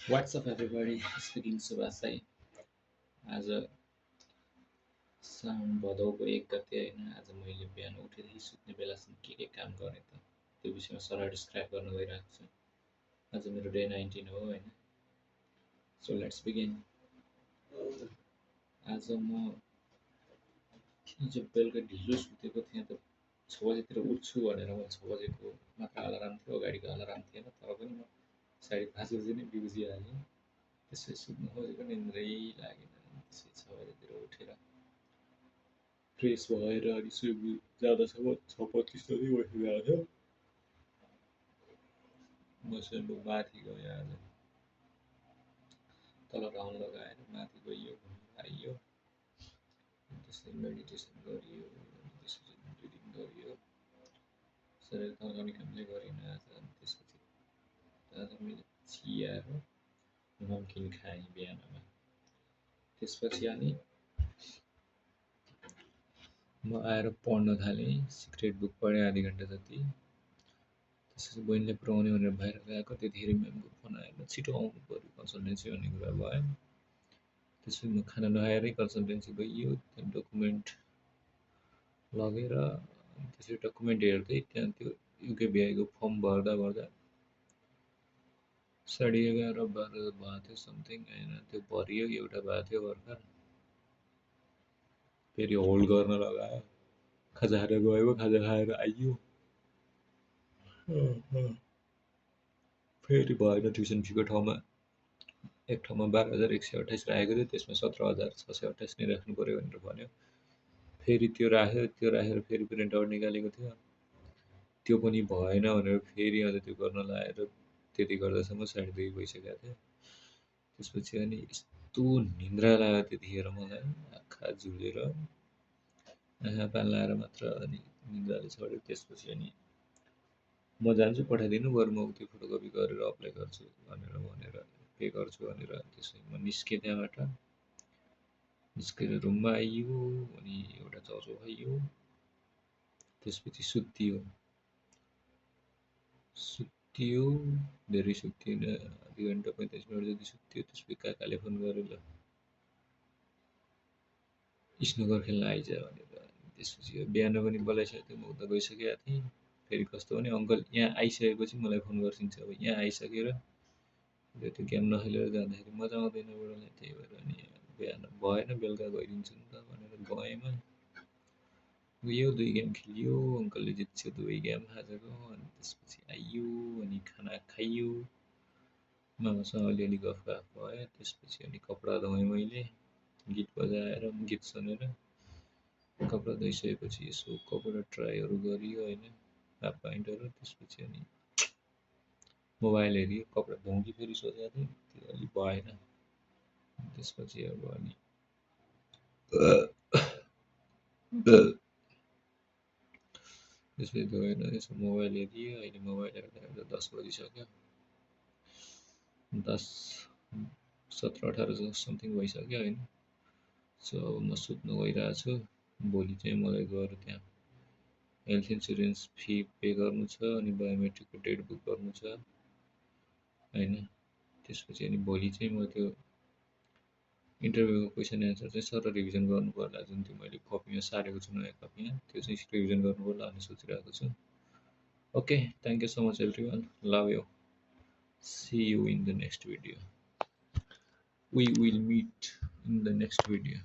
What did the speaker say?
What's up, everybody? Speaking Subasai. आज साउन भदौको 1 गते होइन, आज मैले बिहान उठेदेखि सुत्ने बेलासम्म के काम गरेँ त त्यो विषयमा सरल डिस्क्राइब गर्न गइरहेको छु। आज मेरो डे 19 हो होइन। So let's begin. आज म हिजो बेलुका ढिलो सुतेको थिएँ त 6 बजेतिर उठ्छु भनेर म 6 बजेको मात्र अलार्म थियो, अगाडिको अलार्म थिएन। तर पनि म साढे 5 बजे नै बिउजिहालेँ। त्यसै सुत्नु खोजेको निन्द्रै लागेन। त्यसै 6 बजेतिर उठेर फ्रेस भएर अनि स्विमिङ जाँदासम्म 6:25 जति बसिरहेको थियो। म स्विमिङ माथि गएँ आज। तल राउन्ड लगाएर माथि गइयो, घुमेर आइयो। त्यसै मेडिटेसन गरियो, अनि त्यसपछि ब्रिदिङ गरियो। शरीर तन्काउने कामले गरिनँ आज। अनि त्यसपछि आज मैले चिया र नमकिन खाएँ बिहानमा। त्यसपछि अनि म आएर पढ्न थालेँ। सिक्रेट बुक पढेँ आधी घन्टा जति। त्यसपछि बहिनीले पुऱ्याउने भनेर बाहिर गएको, त्यतिखेर म्यामको फोन आएर छिटो आउनु पऱ्यो कन्सल्टेन्सी भन्ने कुरा भयो। त्यसपछि म खाना नखाएरै कन्सल्टेन्सी गइयो। त्यहाँ डकुमेन्ट लगेर त्यसरी डकुमेन्ट हेर्दै त्यहाँ त्यो युकेबिआईको फर्म भर्दा भर्दा 11:30-12 भएको थियो समथिङ होइन। त्यो भरियो, एउटा भएको थियो भर्खर। फेरि होल्ड गर्न लगायो। खाजा खाएर गयो, खाजा खाएर आइयो। फेरि भएन। ट्युसन फीको ठाउँमा एक ठाउँमा 12,128 राखेको थियो, त्यसमा 17,628 नै राख्नु पऱ्यो भनेर भन्यो। फेरि त्यो राख्यो, त्यो राखेर फेरि प्रिन्ट आउट निकालेको थियो, त्यो पनि भएन भनेर फेरि अझ त्यो गर्न लगाएर त्यति गर्दासम्म 2:30 भइसकेको थियो। त्यसपछि अनि यस्तो निन्द्रा लाग्यो त्यतिखेर मलाई, आँखा झुलेर आँखा पान लाएर मात्र अनि निन्द्राले छोड्यो। त्यसपछि अनि म जान्छु पठाइदिनु, बरु म त्यो फोटोकपी गरेर अप्लाई गर्छु भनेर पे गर्छु भनेर त्यसै म निस्केँ त्यहाँबाट। निस्केर रुममा आइयो, अनि एउटा चौचो खाइयो। त्यसपछि सुत्तियो, धेरै सुत्तिएन, आधी घन्टा 45 मिनट जति सुत्तियो। त्यसपछि काकाले फोन गरेर ल स्नुकर खेल्न आइज भनेर। त्यसपछि बिहान पनि बोलाइसकेको थियो, म उता गइसकेको थिएँ। फेरि कस्तो भने अङ्कल यहाँ आइसकेपछि मलाई फोन गर्छिन्छ। अब यहाँ आइसकेर त्यो गेम नखेलेर जाँदाखेरि मजा आउँदैन बुढोलाई। त्यही भएर अनि बिहान भएन, बेलुका गइदिन्छु नि त भनेर गएँ। गयो, 2 गेम खेलियो, अङ्कलले जित्यो 2 गेम आजको। अनि त्यसपछि आइयो, अनि खाना खाइयो, मामासँग अलिअलि गफगाफ भयो। त्यसपछि अनि कपडा धोएँ मैले, गीत बजाएर गीत सुनेर। कपडा धोइसकेपछि यसो कपडा ट्राईहरू गरियो होइन, हाफ प्यान्टहरू। त्यसपछि अनि मोबाइल हेरियो। कपडा धोउँ कि फेरि सोचेको थिएँ, त्यो अलि भएन। त्यसपछि अब अनि त्यसपछि धोएर यसो मोबाइल हेरियो। अहिले मोबाइल हेर्दा हेर्दा 10 बजिसक्यो। 10, 17, 18 समथिङ भइसक्यो होइन। सो अब म सुत्नु गइरहेको छु। भोलि चाहिँ मलाई गएर त्यहाँ हेल्थ इन्सुरेन्स फी पे गर्नु छ, अनि बायोमेट्रिकको डेट बुक गर्नु छ होइन। त्यसपछि अनि भोलि चाहिँ म त्यो इन्टरभ्यूको क्वेसन एन्सर चाहिँ सर रिभिजन गर्नु पर्ला, जुन त्यो मैले कपीमा सारेको छु नयाँ कपीमा, त्यो चाहिँ रिभिजन गर्नु पर्ला भन्ने सोचिरहेको छु। Okay, thank you so much everyone, love you, see you in the next video, we will meet in the next video.